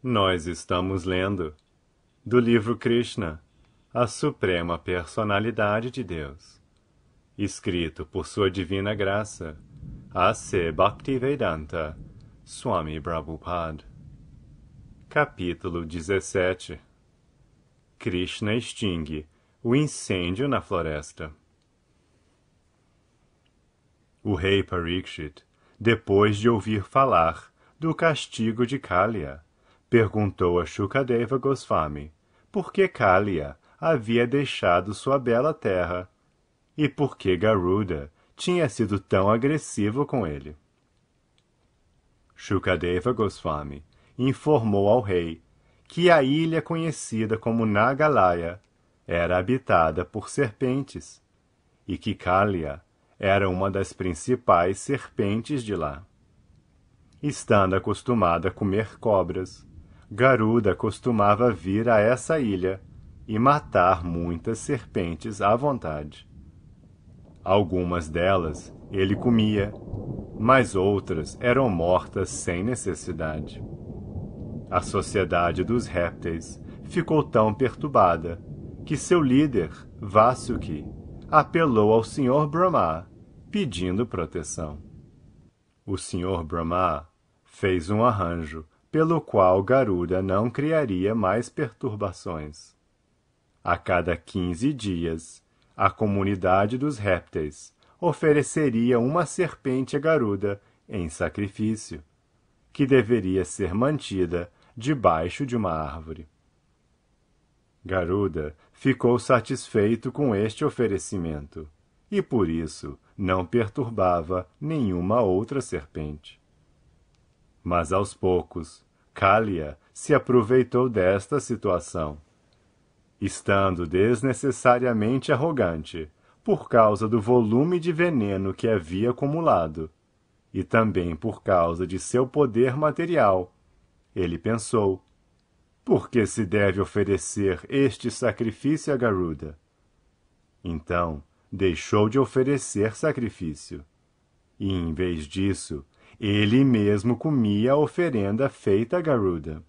Nós estamos lendo do livro Krishna, a Suprema Personalidade de Deus, escrito por Sua Divina Graça, A.C. Bhaktivedanta Swami Prabhupada. Capítulo 17. Krishna extingue o incêndio na floresta. O rei Parikshit, depois de ouvir falar do castigo de Kaliya, perguntou a Shukadeva Goswami por que Kaliya havia deixado sua bela terra e por que Garuda tinha sido tão agressivo com ele. Shukadeva Goswami informou ao rei que a ilha conhecida como Nagalaya era habitada por serpentes e que Kaliya era uma das principais serpentes de lá. Estando acostumada a comer cobras, Garuda costumava vir a essa ilha e matar muitas serpentes à vontade. Algumas delas ele comia, mas outras eram mortas sem necessidade. A sociedade dos répteis ficou tão perturbada que seu líder, Vasuki, apelou ao Sr. Brahma, pedindo proteção. O Sr. Brahma fez um arranjo pelo qual Garuda não criaria mais perturbações. A cada 15 dias, a comunidade dos répteis ofereceria uma serpente a Garuda em sacrifício, que deveria ser mantida debaixo de uma árvore. Garuda ficou satisfeito com este oferecimento e, por isso, não perturbava nenhuma outra serpente. Mas, aos poucos, Kaliya se aproveitou desta situação. Estando desnecessariamente arrogante, por causa do volume de veneno que havia acumulado, e também por causa de seu poder material, ele pensou: por que se deve oferecer este sacrifício a Garuda? Então, deixou de oferecer sacrifício, e, em vez disso, ele mesmo comia a oferenda feita a Garuda.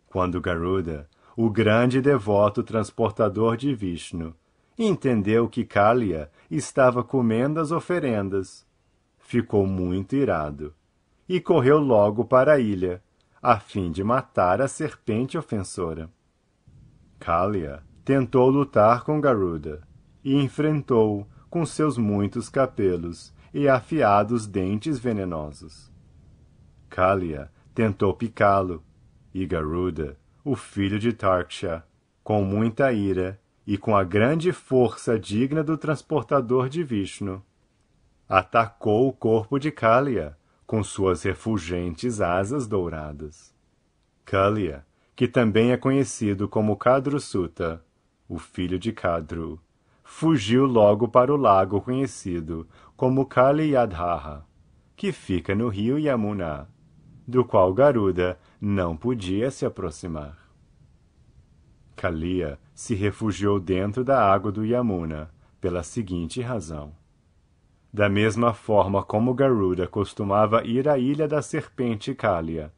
Quando Garuda, o grande devoto transportador de Vishnu, entendeu que Kaliya estava comendo as oferendas, ficou muito irado e correu logo para a ilha, a fim de matar a serpente ofensora. Kaliya tentou lutar com Garuda e enfrentou-o com seus muitos capelos e afiados dentes venenosos. Kaliya tentou picá-lo, e Garuda, o filho de Tarksha, com muita ira e com a grande força digna do transportador de Vishnu, atacou o corpo de Kaliya com suas refulgentes asas douradas. Kaliya, que também é conhecido como Kadrusuta, o filho de Kadru, fugiu logo para o lago conhecido como Kaliyadhaha, que fica no rio Yamuna, do qual Garuda não podia se aproximar. Kaliya se refugiou dentro da água do Yamuna pela seguinte razão. Da mesma forma como Garuda costumava ir à ilha da serpente Kaliya,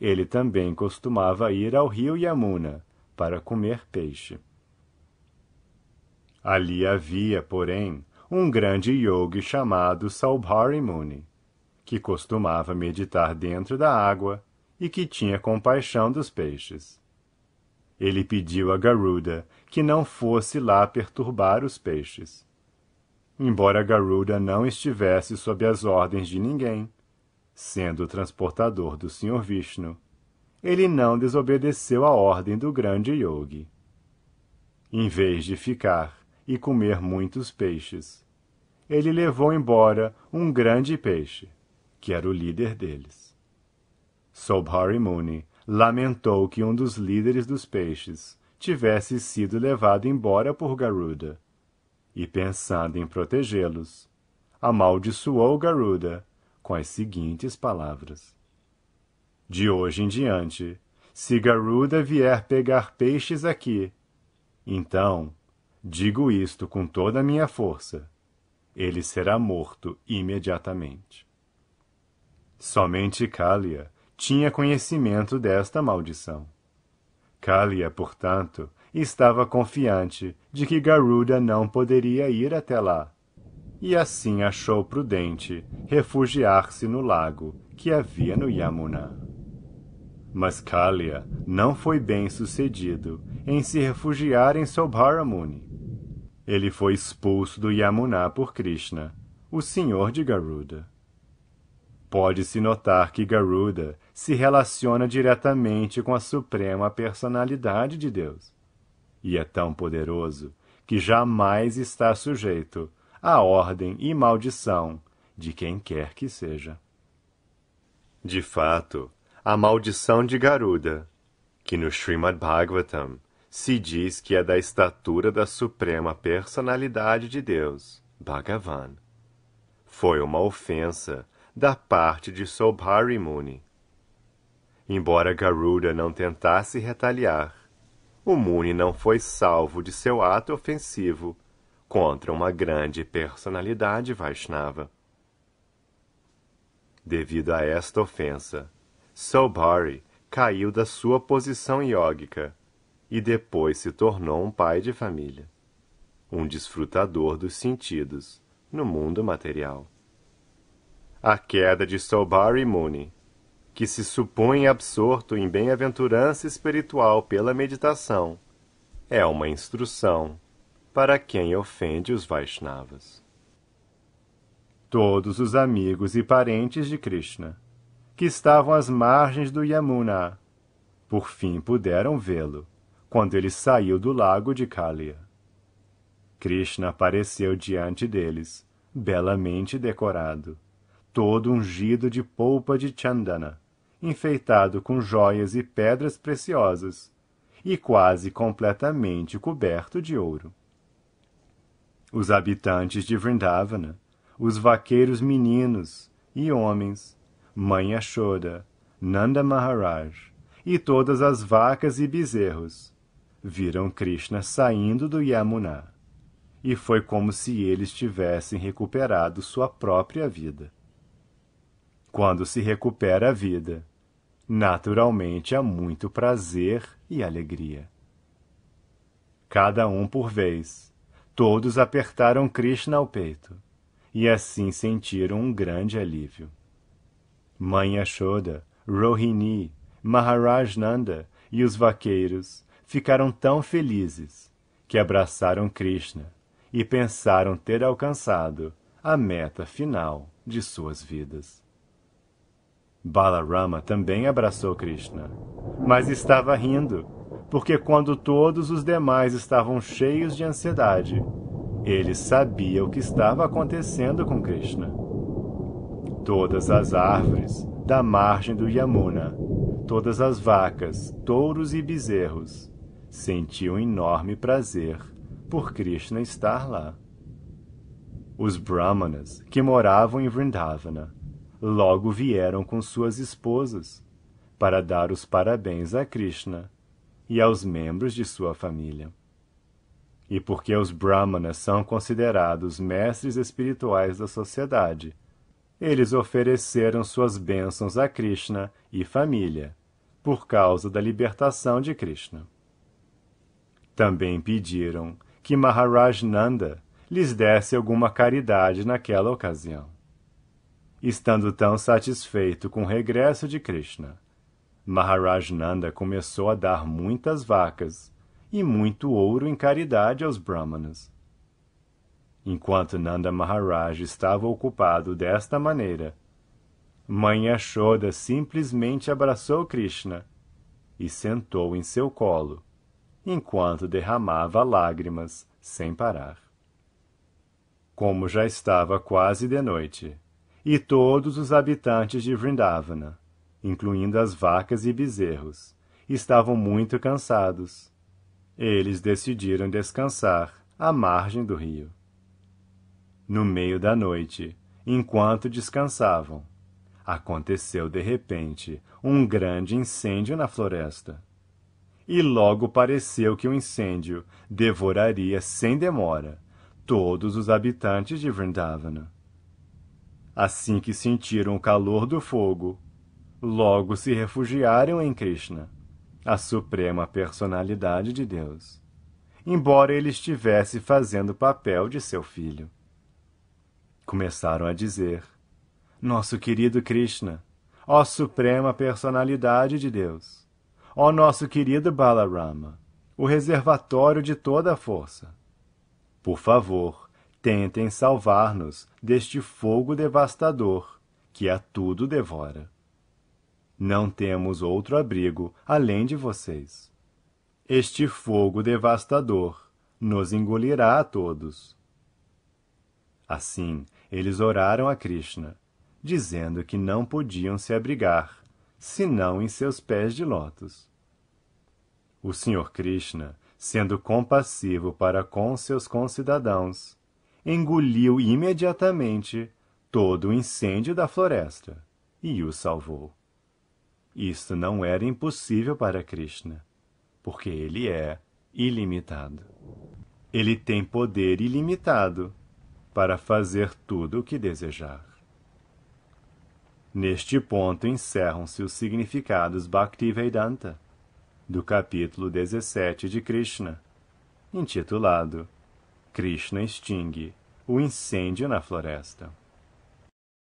ele também costumava ir ao rio Yamuna para comer peixe. Ali havia, porém, um grande yogi chamado Saubhari Muni, que costumava meditar dentro da água e que tinha compaixão dos peixes. Ele pediu a Garuda que não fosse lá perturbar os peixes. Embora Garuda não estivesse sob as ordens de ninguém, sendo o transportador do Sr. Vishnu, ele não desobedeceu a ordem do grande yogi. Em vez de ficar e comer muitos peixes, ele levou embora um grande peixe, que era o líder deles. Saubhari Muni lamentou que um dos líderes dos peixes tivesse sido levado embora por Garuda, e, pensando em protegê-los, amaldiçoou Garuda com as seguintes palavras: de hoje em diante, se Garuda vier pegar peixes aqui, então, digo isto com toda a minha força, ele será morto imediatamente. Somente Kaliya tinha conhecimento desta maldição. Kalia, portanto, estava confiante de que Garuda não poderia ir até lá, e assim achou prudente refugiar-se no lago que havia no Yamuna. Mas Kalia não foi bem sucedido em se refugiar em Saubharamuni. Ele foi expulso do Yamuna por Krishna, o senhor de Garuda. Pode-se notar que Garuda se relaciona diretamente com a suprema personalidade de Deus, e é tão poderoso que jamais está sujeito à ordem e maldição de quem quer que seja. De fato, a maldição de Garuda, que no Srimad Bhagavatam se diz que é da estatura da suprema personalidade de Deus, Bhagavan, foi uma ofensa da parte de Saubhari Muni. Embora Garuda não tentasse retaliar, o Muni não foi salvo de seu ato ofensivo contra uma grande personalidade Vaishnava. Devido a esta ofensa, Saubhari caiu da sua posição iógica e depois se tornou um pai de família, um desfrutador dos sentidos no mundo material. A queda de Saubhari Muni, que se supõe absorto em bem-aventurança espiritual pela meditação, é uma instrução para quem ofende os Vaishnavas. Todos os amigos e parentes de Krishna, que estavam às margens do Yamuna, por fim puderam vê-lo, quando ele saiu do lago de Kalia. Krishna apareceu diante deles, belamente decorado, todo ungido de polpa de chandana, enfeitado com joias e pedras preciosas, e quase completamente coberto de ouro. Os habitantes de Vrindavana, os vaqueiros meninos e homens, Mãe Yashoda, Nanda Maharaj e todas as vacas e bezerros, viram Krishna saindo do Yamuna, e foi como se eles tivessem recuperado sua própria vida. Quando se recupera a vida, naturalmente há muito prazer e alegria. Cada um por vez, todos apertaram Krishna ao peito, e assim sentiram um grande alívio. Mãe Yashoda, Rohini, Maharaj Nanda e os vaqueiros ficaram tão felizes que abraçaram Krishna e pensaram ter alcançado a meta final de suas vidas. Balarama também abraçou Krishna, mas estava rindo, porque quando todos os demais estavam cheios de ansiedade, ele sabia o que estava acontecendo com Krishna. Todas as árvores da margem do Yamuna, todas as vacas, touros e bezerros, sentiam enorme prazer por Krishna estar lá. Os brahmanas que moravam em Vrindavana logo vieram com suas esposas para dar os parabéns a Krishna e aos membros de sua família. E porque os brahmanas são considerados mestres espirituais da sociedade, eles ofereceram suas bênçãos a Krishna e família, por causa da libertação de Krishna. Também pediram que Maharaj Nanda lhes desse alguma caridade naquela ocasião. Estando tão satisfeito com o regresso de Krishna, Maharaj Nanda começou a dar muitas vacas e muito ouro em caridade aos brahmanas. Enquanto Nanda Maharaj estava ocupado desta maneira, Mãe Yashoda simplesmente abraçou Krishna e sentou em seu colo, enquanto derramava lágrimas sem parar. Como já estava quase de noite, e todos os habitantes de Vrindavana, incluindo as vacas e bezerros, estavam muito cansados, eles decidiram descansar à margem do rio. No meio da noite, enquanto descansavam, aconteceu de repente um grande incêndio na floresta. E logo pareceu que o incêndio devoraria sem demora todos os habitantes de Vrindavana. Assim que sentiram o calor do fogo, logo se refugiaram em Krishna, a suprema personalidade de Deus, embora ele estivesse fazendo o papel de seu filho. Começaram a dizer: nosso querido Krishna, ó suprema personalidade de Deus, ó nosso querido Balarama, o reservatório de toda a força. Por favor, tentem salvar-nos deste fogo devastador que a tudo devora. Não temos outro abrigo além de vocês. Este fogo devastador nos engolirá a todos. Assim, eles oraram a Krishna, dizendo que não podiam se abrigar, senão em seus pés de lótus. O Senhor Krishna, sendo compassivo para com seus concidadãos, engoliu imediatamente todo o incêndio da floresta e o salvou. Isto não era impossível para Krishna, porque ele é ilimitado. Ele tem poder ilimitado para fazer tudo o que desejar. Neste ponto encerram-se os significados Bhaktivedanta, do capítulo 17 de Krishna, intitulado Krishna extingue o incêndio na floresta.